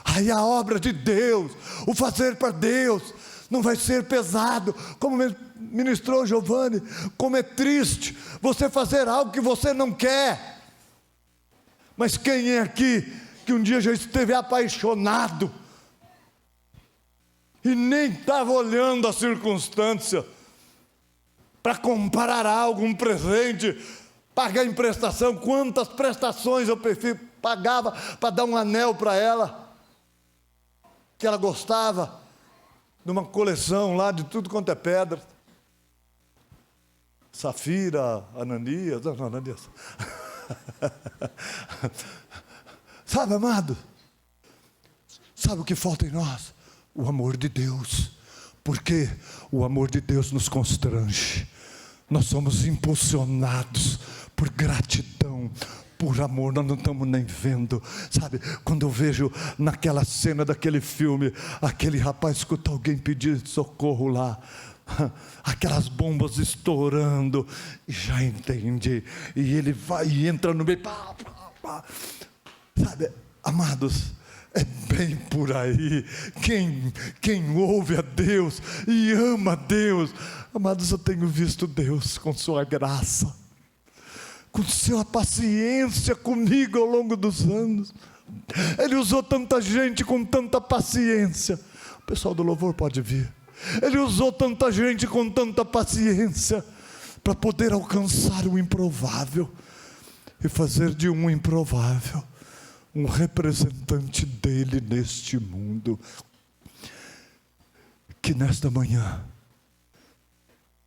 Speaker 1: Aí a obra de Deus, o fazer para Deus, não vai ser pesado, como ministrou Giovanni, como é triste você fazer algo que você não quer. Mas quem é aqui que um dia já esteve apaixonado e nem estava olhando a circunstância para comprar algo, um presente, pagar em prestação? Quantas prestações eu pagava para dar um anel para ela, que ela gostava, numa coleção lá de tudo quanto é pedra, safira, Ananias. Sabe, amado, sabe o que falta em nós? O amor de Deus. Porque o amor de Deus nos constrange. Nós somos impulsionados por gratidão, por amor. Nós não estamos nem vendo. Sabe, quando eu vejo naquela cena daquele filme, aquele rapaz escuta alguém pedir socorro lá, aquelas bombas estourando, já entende, e ele vai e entra no meio, sabe, amados, é bem por aí. Quem ouve a Deus e ama a Deus, amados, eu tenho visto Deus com sua graça, com sua paciência comigo ao longo dos anos. Ele usou tanta gente com tanta paciência. O pessoal do louvor pode vir. Ele usou tanta gente com tanta paciência para poder alcançar o improvável e fazer de um improvável um representante dele neste mundo. Que nesta manhã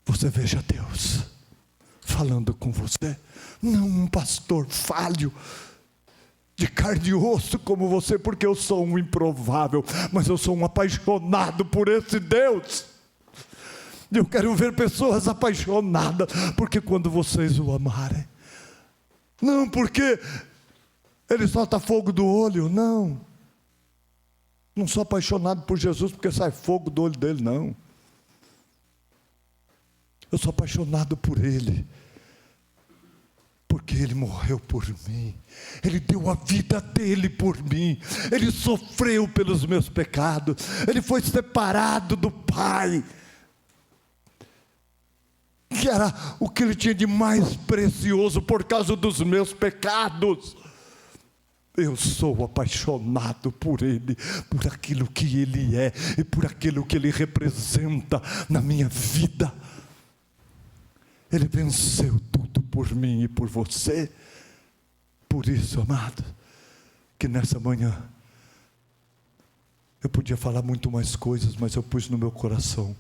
Speaker 1: você veja Deus falando com você, não um pastor falho, de carne e osso como você, porque eu sou um improvável, mas eu sou um apaixonado por esse Deus. Eu quero ver pessoas apaixonadas, porque quando vocês o amarem, não porque ele solta fogo do olho, não sou apaixonado por Jesus porque sai fogo do olho dele, não. Eu sou apaixonado por Ele, porque Ele morreu por mim, Ele deu a vida dEle por mim, Ele sofreu pelos meus pecados, Ele foi separado do Pai, que era o que Ele tinha de mais precioso por causa dos meus pecados. Eu sou apaixonado por Ele, por aquilo que Ele é e por aquilo que Ele representa na minha vida. Ele venceu tudo por mim e por você. Por isso, amado, que nessa manhã eu podia falar muito mais coisas, mas eu pus no meu coração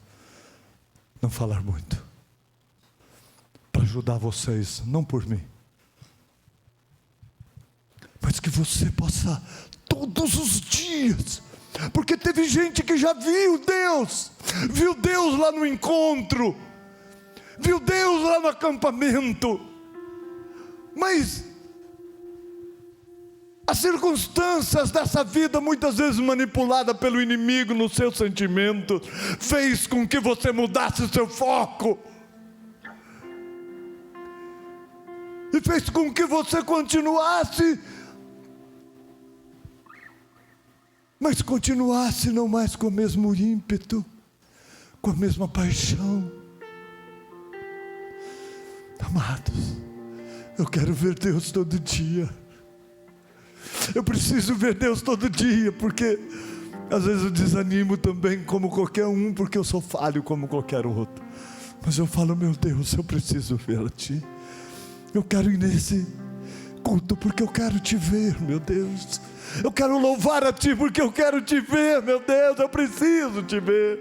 Speaker 1: não falar muito, para ajudar vocês, não por mim, mas que você possa todos os dias, porque teve gente que já viu Deus lá no encontro, viu Deus lá no acampamento, mas as circunstâncias dessa vida, muitas vezes manipulada pelo inimigo no seu sentimento, fez com que você mudasse o seu foco, e fez com que você continuasse, mas continuasse não mais com o mesmo ímpeto, com a mesma paixão. Amados, eu quero ver Deus todo dia. Eu preciso ver Deus todo dia, porque às vezes eu desanimo também como qualquer um, porque eu sou falho como qualquer outro. Mas eu falo, meu Deus, eu preciso ver a Ti. Eu quero ir nesse culto porque eu quero Te ver, meu Deus. Eu quero louvar a Ti porque eu quero Te ver, meu Deus. Eu preciso Te ver.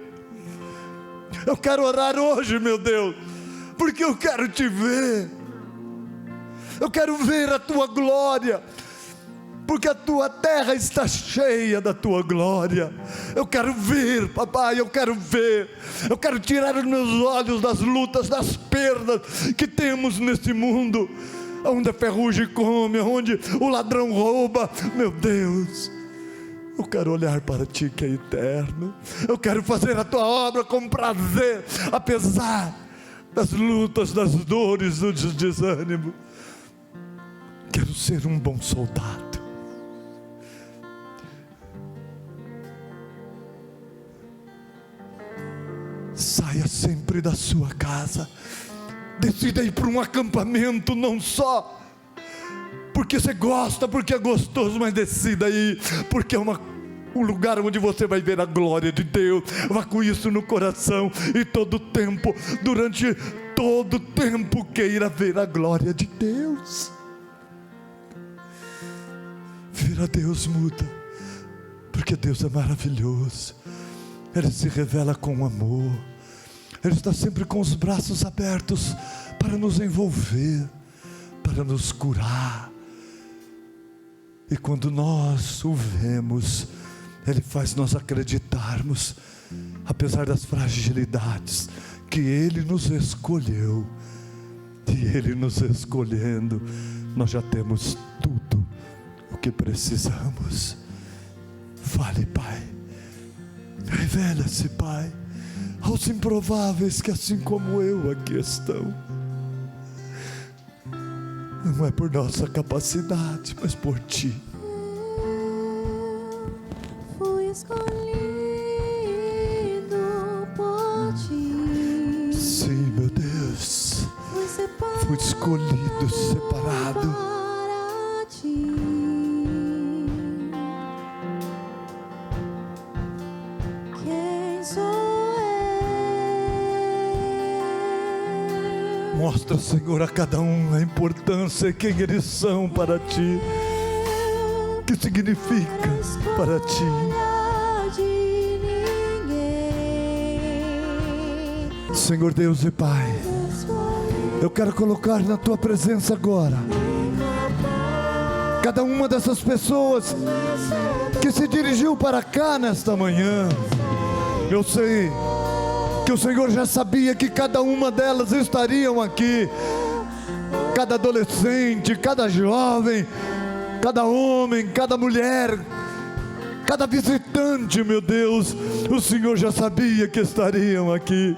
Speaker 1: Eu quero orar hoje, meu Deus, porque eu quero Te ver. Eu quero ver a Tua glória, porque a Tua terra está cheia da Tua glória. Eu quero ver, papai, eu quero ver. Eu quero tirar os meus olhos das lutas, das perdas que temos nesse mundo, onde a ferrugem come, onde o ladrão rouba. Meu Deus, eu quero olhar para Ti que é eterno. Eu quero fazer a Tua obra com prazer, apesar das lutas, das dores, dos desânimos. Quero ser um bom soldado. Saia sempre da sua casa, decida ir para um acampamento, não só porque você gosta, porque é gostoso, mas decida ir, porque é um lugar onde você vai ver a glória de Deus. Vá com isso no coração, e todo tempo, durante todo tempo, queira ver a glória de Deus. Ver a Deus muda, porque Deus é maravilhoso. Ele se revela com amor. Ele está sempre com os braços abertos para nos envolver, para nos curar. E quando nós o vemos, Ele faz nós acreditarmos, apesar das fragilidades, que Ele nos escolheu. E Ele nos escolhendo, nós já temos tudo o que precisamos. Fale, Pai. Revela-se, Pai, aos improváveis que, assim como eu, aqui estão. Não é por nossa capacidade, mas por Ti.
Speaker 2: Fui escolhido por Ti.
Speaker 1: Sim, meu Deus. Fui escolhido, separado
Speaker 2: para Ti. Quem sou eu?
Speaker 1: Mostra, Senhor, a cada um a importância e quem eles são para Ti. O que significa para Ti. Senhor Deus e Pai, eu quero colocar na Tua presença agora cada uma dessas pessoas que se dirigiu para cá nesta manhã. Eu sei que o Senhor já sabia que cada uma delas estariam aqui. Cada adolescente, cada jovem, cada homem, cada mulher, cada visitante, meu Deus, o Senhor já sabia que estariam aqui.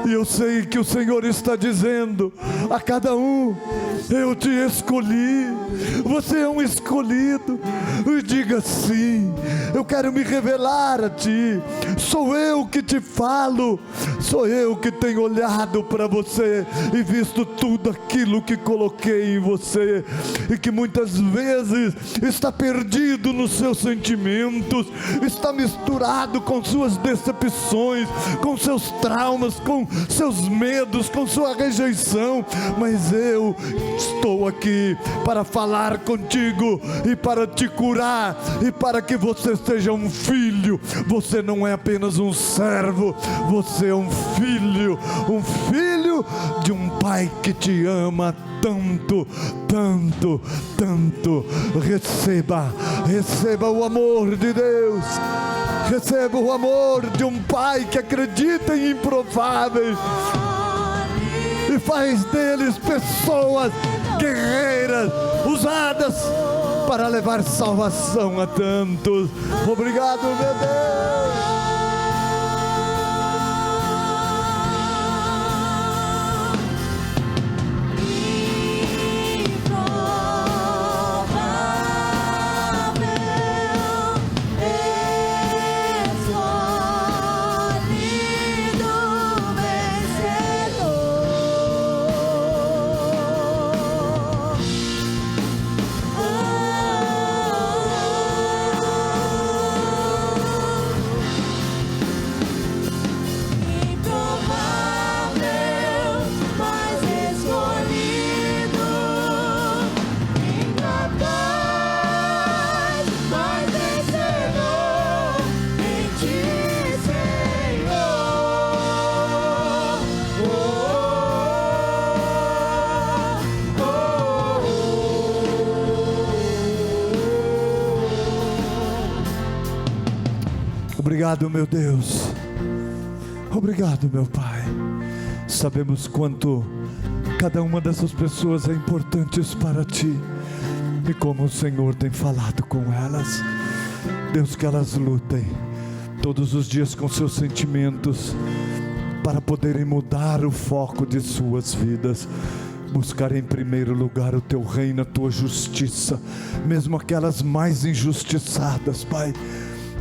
Speaker 1: E eu sei que o Senhor está dizendo a cada um: eu te escolhi, você é um escolhido. E diga sim, eu quero me revelar a ti. Sou eu que te falo, sou eu que tenho olhado para você e visto tudo aquilo que coloquei em você, e que muitas vezes está perdido nos seus sentimentos, está misturado com suas decepções, com seus traumas, com seus medos, com sua rejeição. Mas eu estou aqui para falar contigo e para te curar, e para que você seja um filho. Você não é apenas um servo, você é um filho de um pai que te ama tanto, tanto, tanto. Receba o amor de Deus. Receba o amor de um pai que acredita em improváveis e faz deles pessoas guerreiras, usadas para levar salvação a tantos. Obrigado, meu Deus. Obrigado, meu Deus. Obrigado, meu Pai. Sabemos quanto cada uma dessas pessoas é importante para Ti, e como o Senhor tem falado com elas. Deus, que elas lutem todos os dias com seus sentimentos, para poderem mudar o foco de suas vidas, buscar em primeiro lugar o Teu reino, a Tua justiça, mesmo aquelas mais injustiçadas, Pai.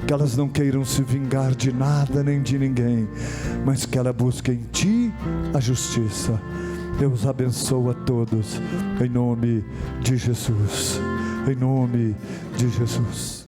Speaker 1: Que elas não queiram se vingar de nada nem de ninguém, mas que ela busque em Ti a justiça. Deus abençoa a todos, em nome de Jesus, em nome de Jesus.